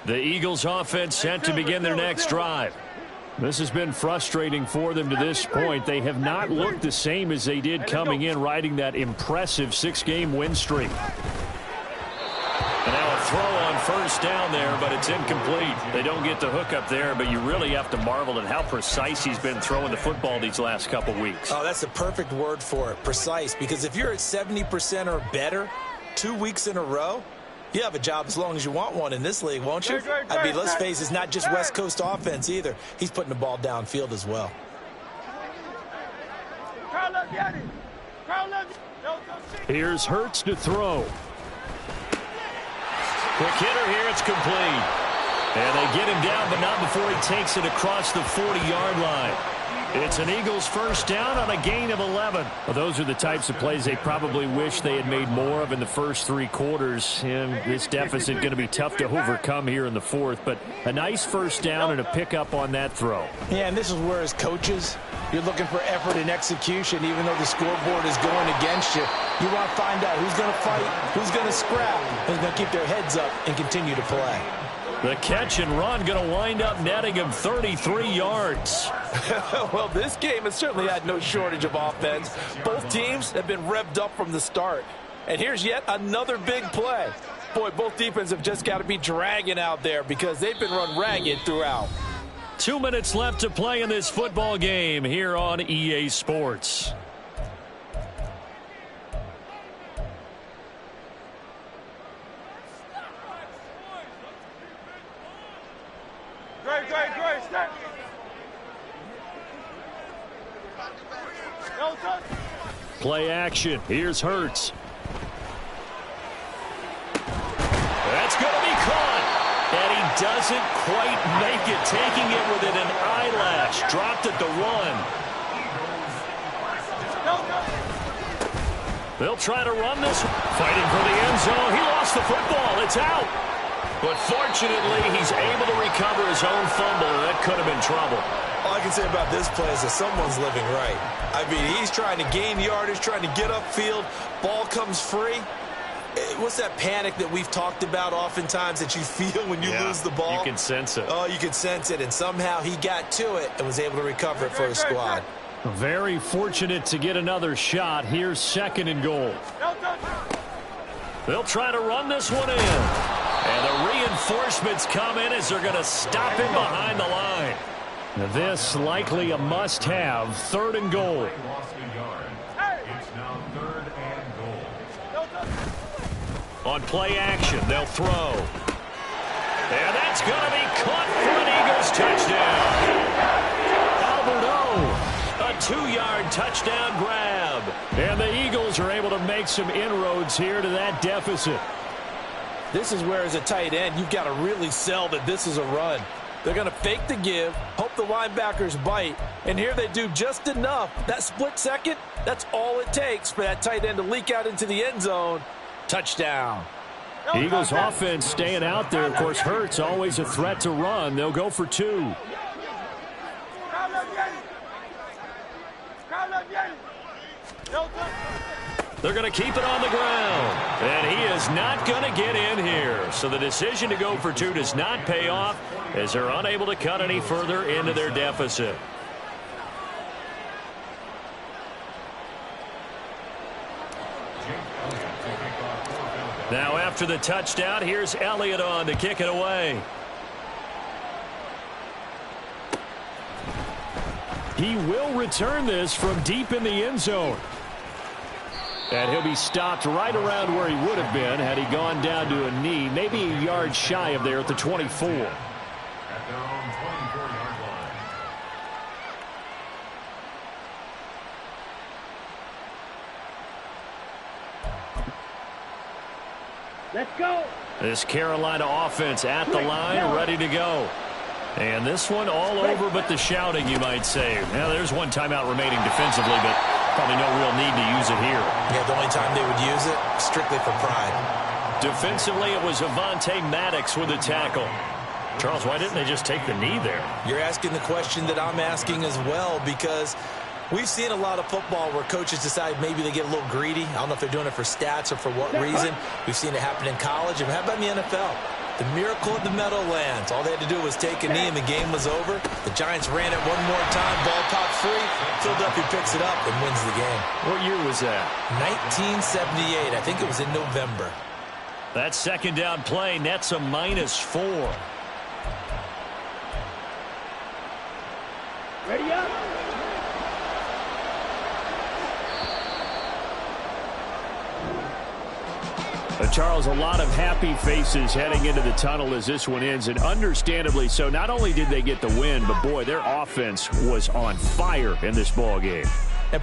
The Eagles offense set to begin their next drive. This has been frustrating for them to this point. They have not looked the same as they did coming in, riding that impressive 6-game win streak. And now a throw on first down there, but it's incomplete. They don't get the hook up there, but you really have to marvel at how precise he's been throwing the football these last couple weeks. Oh, that's the perfect word for it, precise, because if you're at 70% or better 2 weeks in a row, you have a job as long as you want one in this league, won't you? I mean, let's face it, it's not just West Coast offense either. He's putting the ball downfield as well. Here's Hurts to throw. Quick hitter here, it's complete. And they get him down, but not before he takes it across the 40-yard line. It's an Eagles first down on a gain of 11. Well, those are the types of plays they probably wish they had made more of in the first 3 quarters. And this deficit going to be tough to overcome here in the fourth. But a nice first down and a pickup on that throw. Yeah, and this is where as coaches, you're looking for effort and execution, even though the scoreboard is going against you. You want to find out who's going to fight, who's going to scrap, who's going to keep their heads up and continue to play. The catch and run going to wind up netting him 33 yards. Well, this game has certainly had no shortage of offense. Both teams have been revved up from the start. And here's yet another big play. Boy, both defenses have just got to be dragging out there because they've been run ragged throughout. 2 minutes left to play in this football game here on EA Sports. Play action. Here's Hurts. That's going to be caught. And he doesn't quite make it, taking it within an eyelash. Dropped at the 1. They'll try to run this. Fighting for the end zone. He lost the football. It's out. But fortunately, he's able to recover his own fumble, and that could have been trouble. All I can say about this play is that someone's living right. I mean, he's trying to gain yardage, trying to get upfield. Ball comes free. What's that panic that we've talked about oftentimes that you feel when you lose the ball? You can sense it. Oh, you can sense it, and somehow he got to it and was able to recover it for his squad. Very fortunate to get another shot. Here's 2nd and goal. They'll try to run this one in. And the reinforcements come in as they're going to stop him behind the line. Now this likely a must-have. 3rd and goal. On play action, they'll throw. And that's going to be caught for an Eagles touchdown. Albert O, a 2-yard touchdown grab. And the Eagles are able to make some inroads here to that deficit. This is where, as a tight end, you've got to really sell that this is a run. They're going to fake the give, hope the linebackers bite, and here they do just enough. That split second, that's all it takes for that tight end to leak out into the end zone. Touchdown. Eagles offense staying out there. Of course, Hurts always a threat to run. They'll go for 2. They're going to keep it on the ground. And he is not going to get in here. So the decision to go for 2 does not pay off as they're unable to cut any further into their deficit. Now after the touchdown, here's Elliott on to kick it away. He will return this from deep in the end zone. And he'll be stopped right around where he would have been had he gone down to a knee, maybe a yard shy of there at the 24. Let's go. This Carolina offense at the line, ready to go. And this one all over but the shouting, you might say. Now, there's one timeout remaining defensively, but probably no real need to use it here. Yeah, the only time they would use it, strictly for pride. Defensively, it was Avonte Maddox with the tackle. Charles, why didn't they just take the knee there? You're asking the question that I'm asking as well, because we've seen a lot of football where coaches decide maybe they get a little greedy. I don't know if they're doing it for stats or for what reason. We've seen it happen in college. And how about in the NFL? The miracle of the Meadowlands. All they had to do was take a knee and the game was over. The Giants ran it one more time. Ball popped free. Philadelphia picks it up and wins the game. What year was that? 1978. I think it was in November. That second down play nets a -4. Ready up. Charles, a lot of happy faces heading into the tunnel as this one ends, and understandably so. Not only did they get the win, but boy, their offense was on fire in this ball game. And